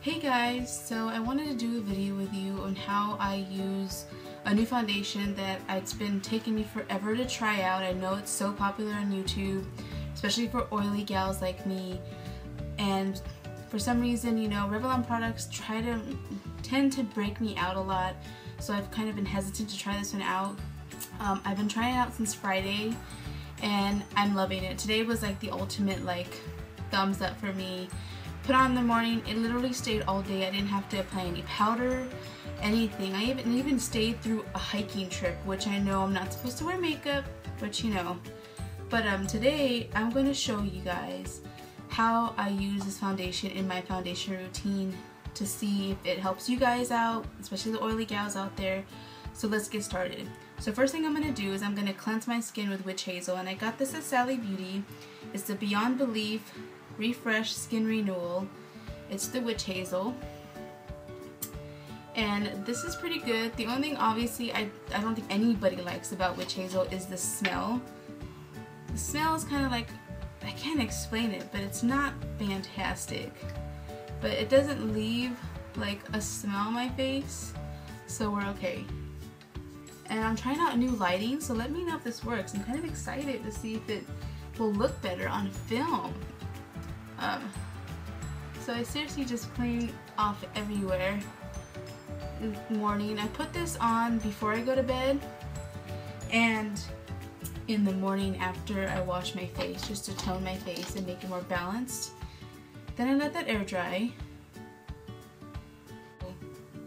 Hey guys, so I wanted to do a video with you on how I use a new foundation that it's been taking me forever to try out. I know it's so popular on YouTube, especially for oily gals like me, and for some reason, you know, Revlon products tend to break me out a lot, so I've kind of been hesitant to try this one out. I've been trying it out since Friday and I'm loving it. Today was like the ultimate thumbs up for me. Put on in the morning, it literally stayed all day. I didn't have to apply any powder, anything. I even stayed through a hiking trip, which I know I'm not supposed to wear makeup, but you know. But today I'm going to show you guys how I use this foundation in my foundation routine to see if it helps you guys out, especially the oily gals out there. So let's get started. So first thing I'm going to do is I'm going to cleanse my skin with witch hazel, and I got this at Sally Beauty. It's the Beyond Belief Refresh Skin Renewal. It's the witch hazel, and this is pretty good. The only thing obviously I don't think anybody likes about witch hazel is the smell. The smell is kind of like, I can't explain it, but it's not fantastic. But it doesn't leave like a smell on my face, so we're okay. And I'm trying out new lighting, so let me know if this works. I'm kind of excited to see if it will look better on film. So I seriously just clean off everywhere in the morning. I put this on before I go to bed and in the morning after I wash my face, just to tone my face and make it more balanced. Then I let that air dry.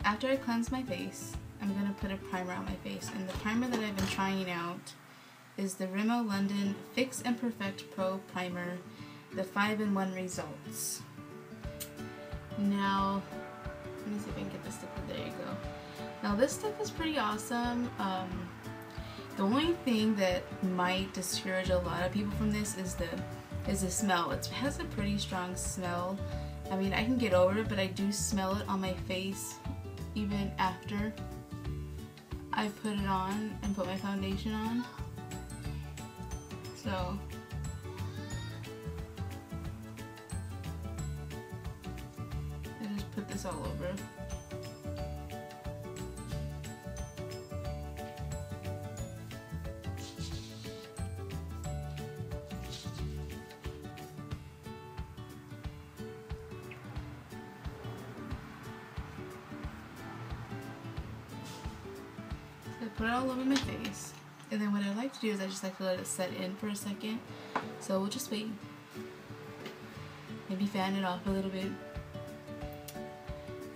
After I cleanse my face, I'm going to put a primer on my face, and the primer that I've been trying out is the Rimmel London Fix and Perfect Pro Primer, the 5-in-1 Results. Now, let me see if I can get this stuff. There you go. Now this stuff is pretty awesome. The only thing that might discourage a lot of people from this is the smell. It has a pretty strong smell. I mean, I can get over it, but I do smell it on my face even after I put it on and put my foundation on. So I just put this all over. I put it all over my face, and then what I like to do is I just like to let it set in for a second. So we'll just wait, maybe fan it off a little bit,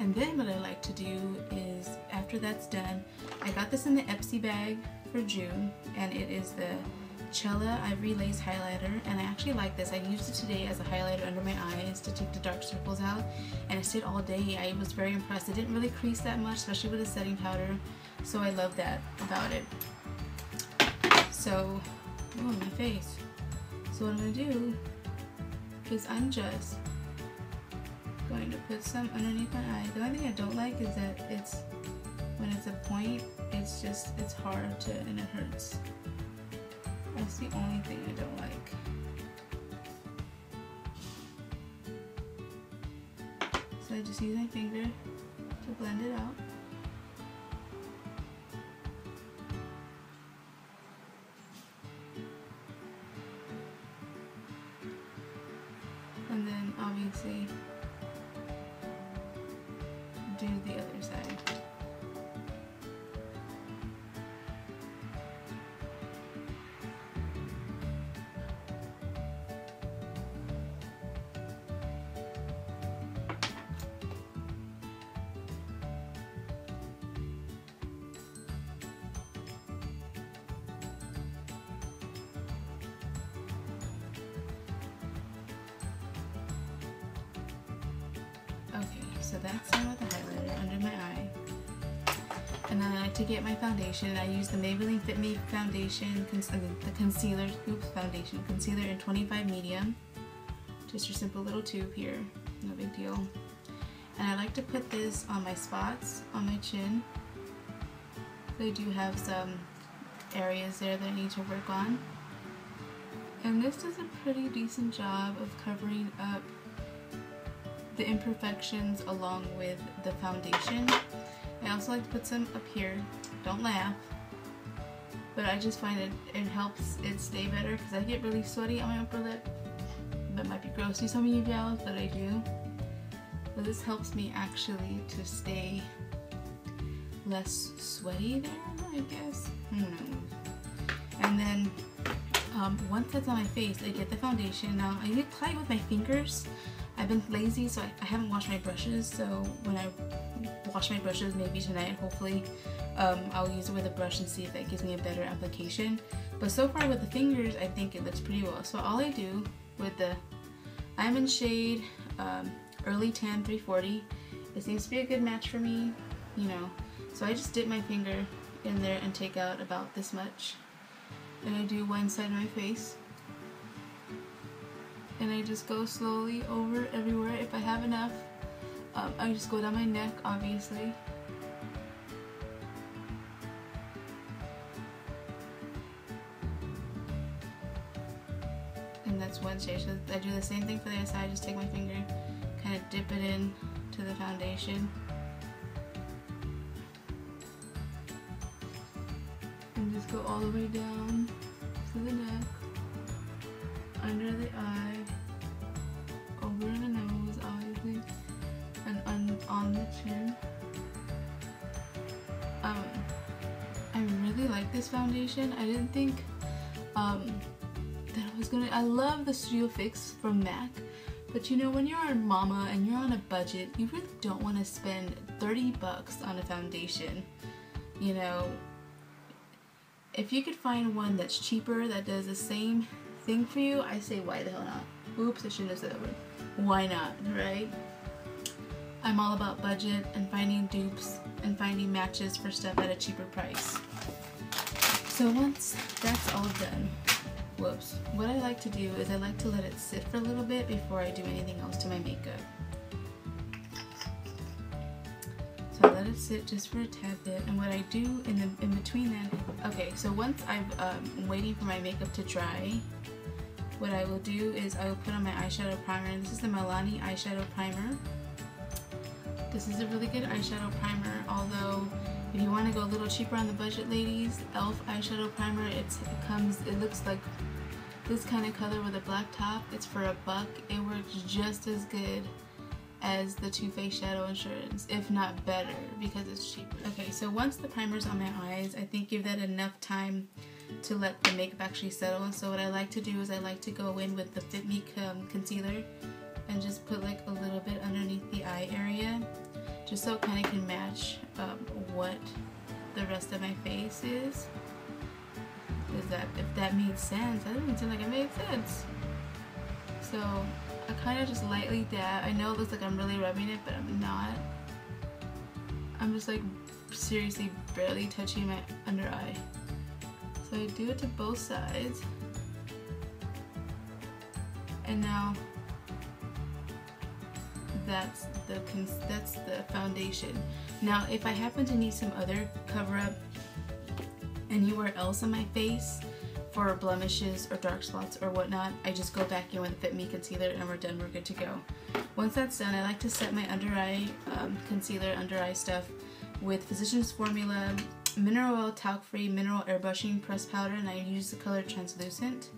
and then what I like to do is after that's done, I got this in the Epsi bag for June, and it is the Cella Ivory Lace Highlighter, and I actually like this. I used it today as a highlighter under my eyes to take the dark circles out, and it stayed all day. I was very impressed. It didn't really crease that much, especially with a setting powder, so I love that about it. So, oh, my face. So what I'm going to do is I'm just going to put some underneath my eye. The only thing I don't like is that when it's a point, it's hard to, and it hurts. That's the only thing I don't like. So I just use my finger to blend it out. And then obviously do the other side. Okay, so that's done with the highlighter under my eye. And then I like to get my foundation. I use the Maybelline Fit Me foundation, the concealer, concealer in 25 medium. Just your simple little tube here, no big deal. And I like to put this on my spots, on my chin. I do have some areas there that I need to work on. And this does a pretty decent job of covering up the imperfections along with the foundation. I also like to put some up here. Don't laugh. But I just find it helps it stay better because I get really sweaty on my upper lip. That might be gross to some of you gals, but I do. But this helps me actually to stay less sweaty there, I guess. Who knows? And then once that's on my face, I get the foundation. Now I apply it with my fingers. I've been lazy, so I haven't washed my brushes. So when I wash my brushes, maybe tonight, hopefully, I'll use it with a brush and see if that gives me a better application. But so far with the fingers, I think it looks pretty well. So all I do with the, I'm in shade Early Tan 340. It seems to be a good match for me, you know. So I just dip my finger in there and take out about this much. And I do one side of my face. And I just go slowly over everywhere if I have enough. I just go down my neck, obviously. And that's one shade. So I do the same thing for the other side. Just take my finger, kind of dip it in to the foundation. And just go all the way down to the neck, under the eye, over the nose, obviously, and on the chin. I really like this foundation. I didn't think that I was gonna. I love the Studio Fix from MAC, but you know, when you're a mama and you're on a budget, you really don't want to spend 30 bucks on a foundation. You know, if you could find one that's cheaper that does the same thing for you, I say why the hell not? Oops, I shouldn't have said that word. Why not, right? I'm all about budget and finding dupes and finding matches for stuff at a cheaper price. So once that's all done, whoops, what I like to do is I like to let it sit for a little bit before I do anything else to my makeup. So I let it sit just for a tad bit, and what I do in between that, okay, so once I'm waiting for my makeup to dry, what I will do is I will put on my eyeshadow primer, and this is the Milani eyeshadow primer. This is a really good eyeshadow primer, although if you want to go a little cheaper on the budget, ladies, e.l.f. eyeshadow primer, it looks like this kind of color with a black top. It's for $1. It works just as good as the Too Faced Shadow Insurance, if not better, because it's cheaper. Okay, so once the primer's on my eyes, I think give that enough time to let the makeup actually settle. And so what I like to do is I like to go in with the Fit Me concealer and just put like a little bit underneath the eye area, just so it kind of can match what the rest of my face is. If that made sense. That didn't seem like it made sense. So I kind of just lightly dab. I know it looks like I'm really rubbing it, but I'm not. I'm just like seriously barely touching my under eye. So I do it to both sides. And now that's the foundation. Now if I happen to need some other cover up anywhere else on my face for blemishes or dark spots or whatnot, I just go back in with the Fit Me concealer and we're done, we're good to go. Once that's done, I like to set my under eye concealer, under eye stuff with Physicians Formula mineral oil talc free mineral airbrushing pressed powder, and I use the color Translucent.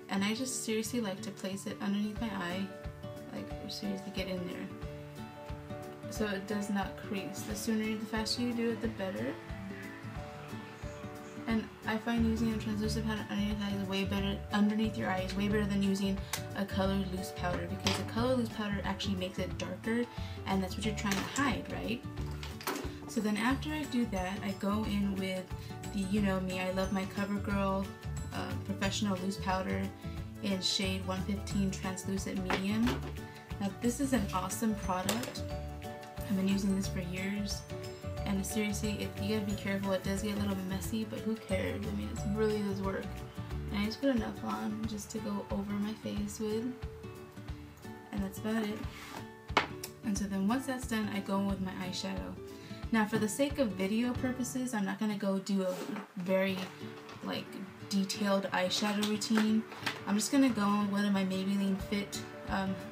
And I just seriously like to place it underneath my eye, like seriously get in there, so it does not crease. The faster you do it, the better. And I find using a translucent powder underneath your eye is way better than using a colored loose powder, because a colored loose powder actually makes it darker, and that's what you're trying to hide, right? So then after I do that, I go in with the, you know me, I love my CoverGirl Professional Loose Powder in shade 115 Translucent Medium. Now this is an awesome product. I've been using this for years. And seriously, you gotta be careful. It does get a little messy, but who cares? I mean, it really does work. And I just put enough on just to go over my face with. And that's about it. And so then once that's done, I go in with my eyeshadow. Now for the sake of video purposes, I'm not gonna go do a very like detailed eyeshadow routine. I'm just gonna go with one of my Maybelline Fit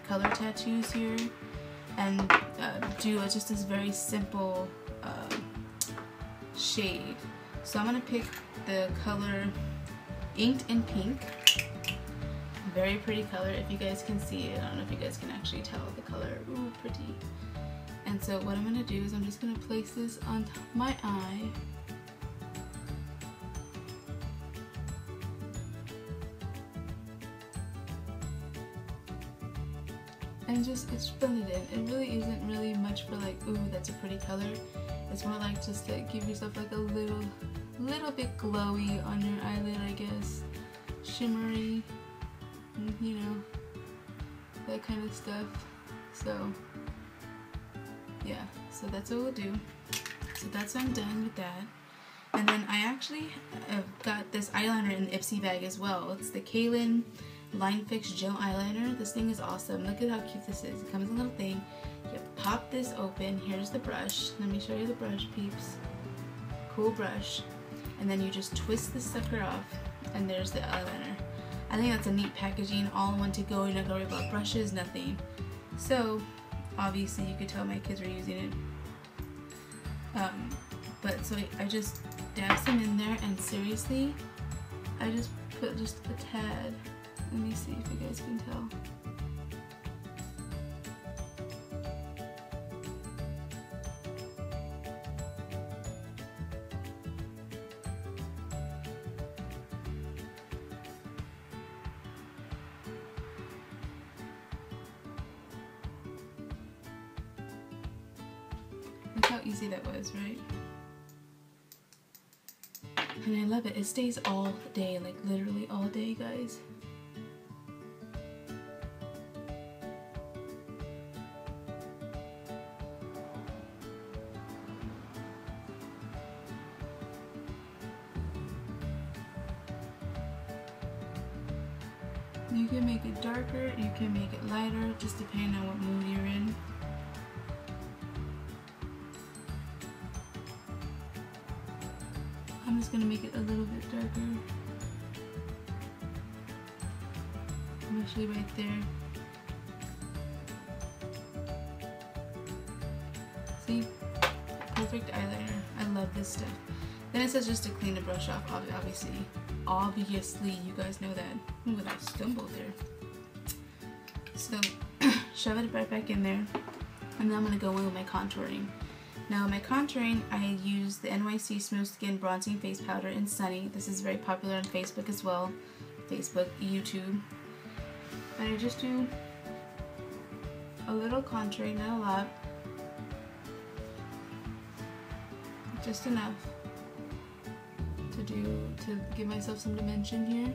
color tattoos here. and do just this very simple shade. So I'm going to pick the color Inked in Pink. Very pretty color, if you guys can see it. I don't know if you guys can actually tell the color. Ooh, pretty. And so what I'm going to do is I'm just going to place this on my eye. And just blend it in. It really isn't really much for like, ooh, that's a pretty color. It's more like just to give yourself like a little bit glowy on your eyelid, I guess. Shimmery, you know, that kind of stuff. So yeah, so that's what we'll do. So that's I'm done with that. And then I actually got this eyeliner in the Ipsy bag as well. It's the Kaylin Line Fix Gel Eyeliner. This thing is awesome. Look at how cute this is. It comes in a little thing. You pop this open. Here's the brush. Let me show you the brush, peeps. Cool brush. And then you just twist this sucker off, and there's the eyeliner. I think that's a neat packaging, all in one to go. You're not gonna worry about brushes, nothing. So obviously you could tell my kids were using it. But so I just dab some in there, and seriously, I just put just a tad. Let me see if you guys can tell. Look how easy that was, right? And I love it. It stays all day, like literally all day, guys. You can make it darker, you can make it lighter, just depending on what mood you're in. I'm just going to make it a little bit darker. Actually right there. See? Perfect eyeliner. I love this stuff. Then it says just to clean the brush off, obviously. Obviously, you guys know that. Ooh, I stumbled there. So, shove it right back in there. And then I'm going to go in with my contouring. Now, my contouring, I use the NYC Smooth Skin Bronzing Face Powder in Sunny. This is very popular on Facebook as well. Facebook, YouTube. And I just do a little contouring, not a lot. Just enough to give myself some dimension here.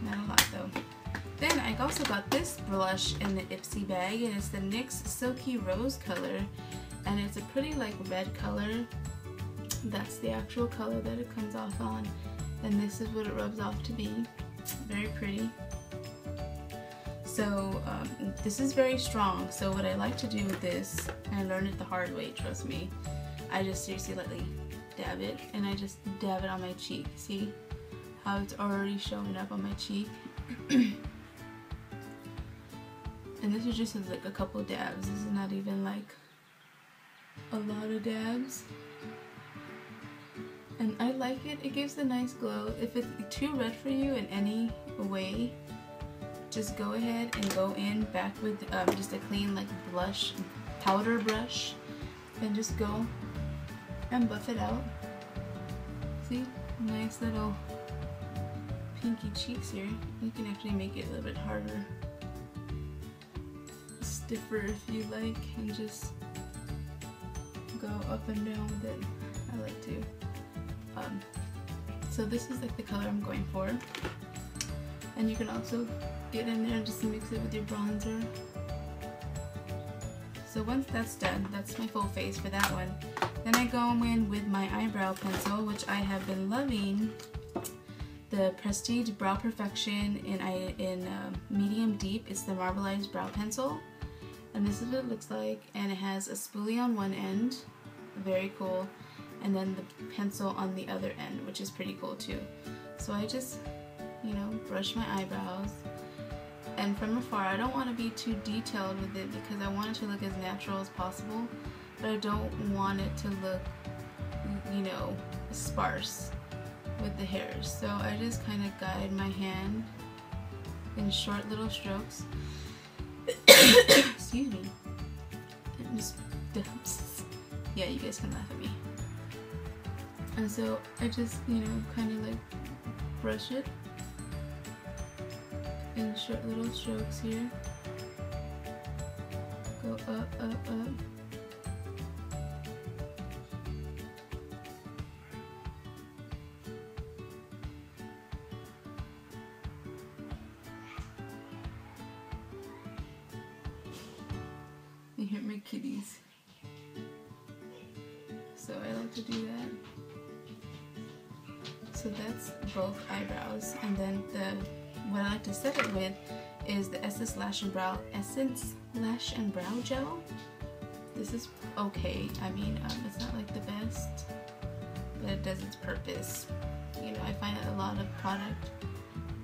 Not a lot though. Then I also got this blush in the Ipsy bag, and it's the NYX Silky Rose color, and it's a pretty like red color. That's the actual color that it comes off on, and this is what it rubs off to be. Very pretty. So this is very strong, so what I like to do with this, and I learned it the hard way, trust me, I just seriously lightly dab it, and I just dab it on my cheek. See how it's already showing up on my cheek? And this is just like a couple dabs. This is not even like a lot of dabs. And I like it. It gives a nice glow. If it's too red for you in any way, just go ahead and go in back with just a clean like blush powder brush, and just go and buff it out. See, nice little pinky cheeks here. You can actually make it a little bit harder, stiffer if you like, and just go up and down with it. I like to. So this is like the color I'm going for, and you can also get in there and just mix it with your bronzer. So once that's done, that's my full face for that one. Then I go in with my eyebrow pencil, which I have been loving, the Prestige Brow Perfection in medium deep. It's the marbleized brow pencil, and this is what it looks like, and it has a spoolie on one end, very cool, and then the pencil on the other end, which is pretty cool too. So I just, you know, brush my eyebrows, And from afar, I don't want to be too detailed with it because I want it to look as natural as possible, but I don't want it to look, you know, sparse with the hairs. So I just kind of guide my hand in short little strokes. Excuse me. And just, yeah, you guys can laugh at me. And so I just, you know, kind of like brush it in short little strokes here. Go up, up, up. You hear my kitties. So I like to do that. So that's both eyebrows, and then what I like to set it with is the Essence Lash and Brow Gel. This is okay. I mean, it's not like the best, but it does its purpose. You know, I find that a lot of product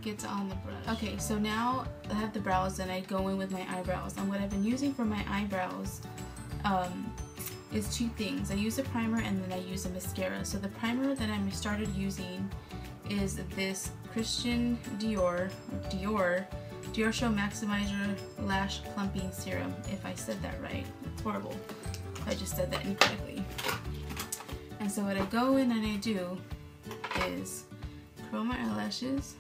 gets on the brush. Okay, so now I have the brows and I go in with my eyebrows. And what I've been using for my eyebrows is two things. I use a primer and then I use a mascara. So the primer that I started using is this Christian Dior Show Maximizer Lash Plumping Serum. If I said that right, it's horrible if I just said that incorrectly. And so what I go in and I do is curl my eyelashes,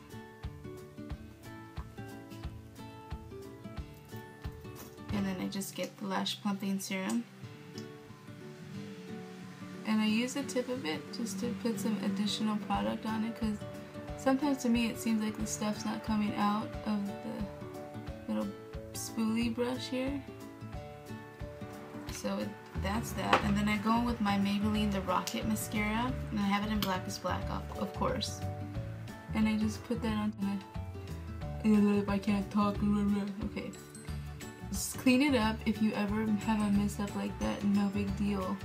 and then I just get the lash plumping serum. And I use the tip of it just to put some additional product on it, because sometimes to me it seems like the stuff's not coming out of the little spoolie brush here. So that's that. And then I go in with my Maybelline The Rocket Mascara, and I have it in Black is Black, of course. And I just put that on my... If I can't talk, okay. Just clean it up. If you ever have a mess up like that, no big deal.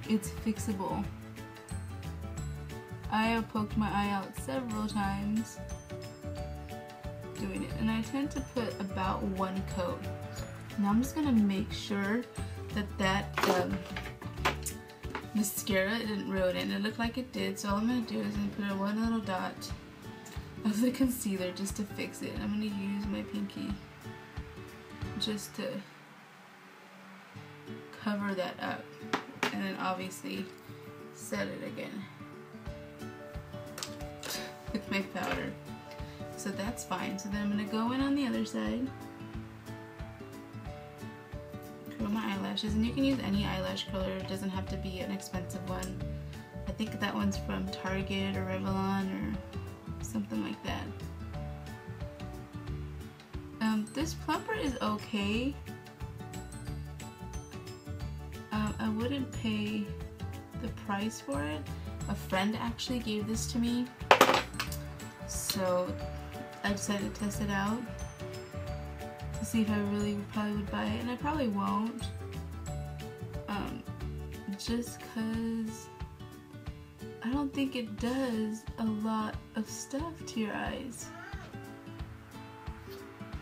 It's fixable. I have poked my eye out several times doing it, and I tend to put about one coat. Now I'm just gonna make sure that mascara didn't ruin it, and it looked like it did, so all I'm gonna do is put in one little dot of the concealer just to fix it. I'm gonna use my pinky just to cover that up, and then obviously set it again with my powder. So that's fine. So then I'm gonna go in on the other side, curl my eyelashes, and you can use any eyelash curler. It doesn't have to be an expensive one. I think that one's from Target or Revlon or something like that. This plumper is okay. I wouldn't pay the price for it. A friend actually gave this to me, so I decided to test it out to see if I really probably would buy it, and I probably won't, just cause I don't think it does a lot of stuff to your eyes.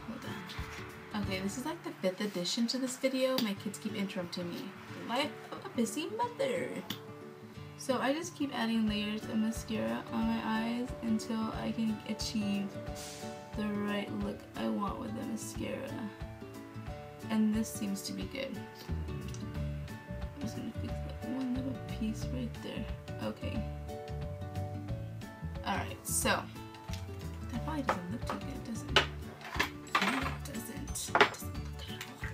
Hold on. Okay, this is like the 5th edition to this video. My kids keep interrupting me. Life of a busy mother. So I just keep adding layers of mascara on my eyes until I can achieve the right look I want with the mascara. And this seems to be good. I'm just gonna fix that one little piece right there. Okay. Alright, so that probably doesn't look too good, does it? No, it doesn't. It doesn't look good at all.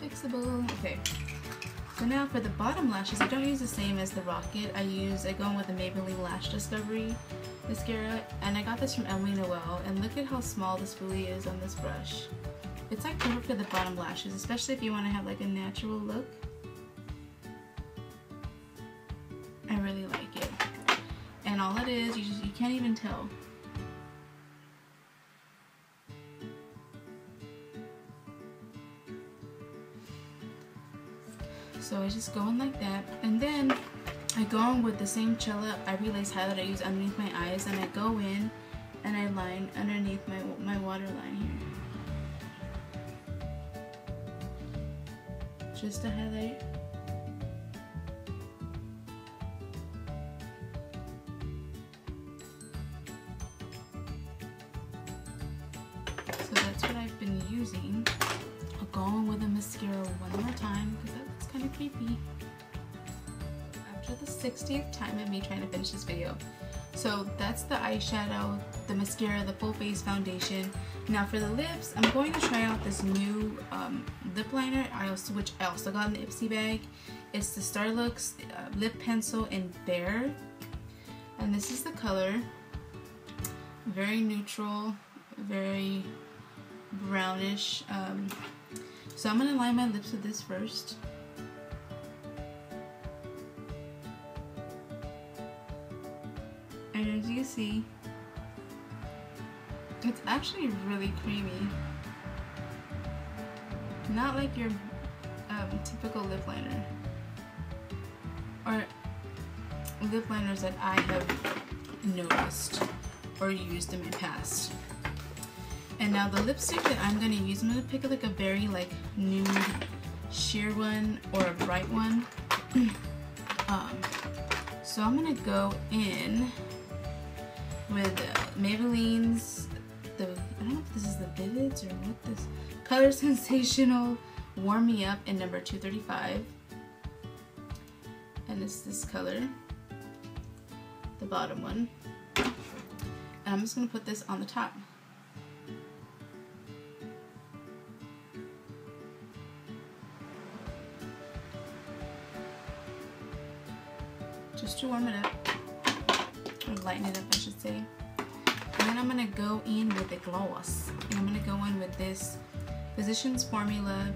Fixable. Okay. So now for the bottom lashes, I don't use the same as the Rocket. I go in with the Maybelline Lash Discovery mascara, and I got this from Emily Noel, and look at how small the spoolie is on this brush. It's like perfect for the bottom lashes, especially if you want to have like a natural look. I really like it. And all it is, you can't even tell. So I just go in like that, and then I go in with the same Cella Ivory Lace highlight I use underneath my eyes, and I go in and I line underneath my waterline here. Just to highlight. So that's what I've been using. I'll go in with a mascara one more time because that looks kind of creepy. After the 60th time of me trying to finish this video. So that's the eyeshadow, the mascara, the full face foundation. Now for the lips, I'm going to try out this new lip liner, which I also got in the Ipsy bag. It's the Starlux Lip Pencil in Bear. And this is the color. Very neutral, very brownish. So I'm going to line my lips with this first. And as you see, it's actually really creamy. Not like your typical lip liner. Or lip liners that I have noticed or used in my past. And now the lipstick that I'm going to use, I'm going to pick like a very like nude sheer one or a bright one. So I'm going to go in with Maybelline's, I don't know if this is the Vivids or what this, Color Sensational Warm Me Up in number 235. And it's this color, the bottom one. And I'm just going to put this on the top. Just to warm it up. Or lighten it up, I should say. And then I'm going to go in with the gloss. And I'm going to go in with this Physicians Formula.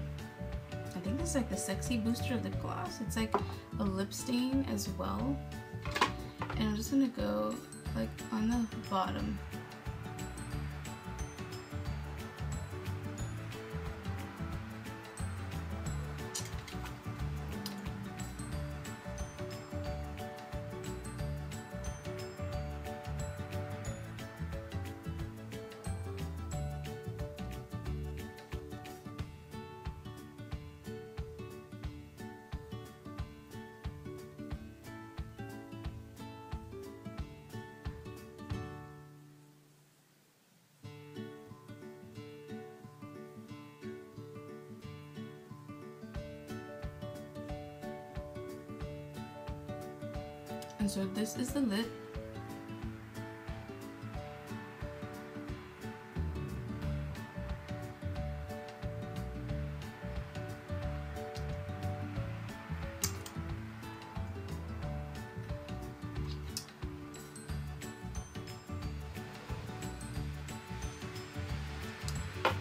I think this is like the Sexy Booster lip gloss. It's like a lip stain as well. And I'm just going to go like on the bottom. And so this is the lip.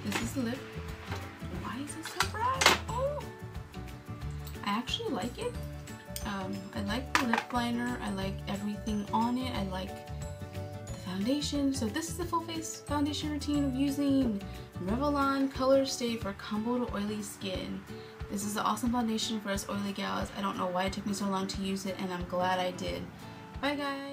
This is the lip. Why is it so bright? Oh! I actually like it. I like the lip liner, I like everything on it, I like the foundation. So this is the full face foundation routine of using Revlon Colorstay for combo to oily skin. This is the awesome foundation for us oily gals. I don't know why it took me so long to use it, and I'm glad I did. Bye guys!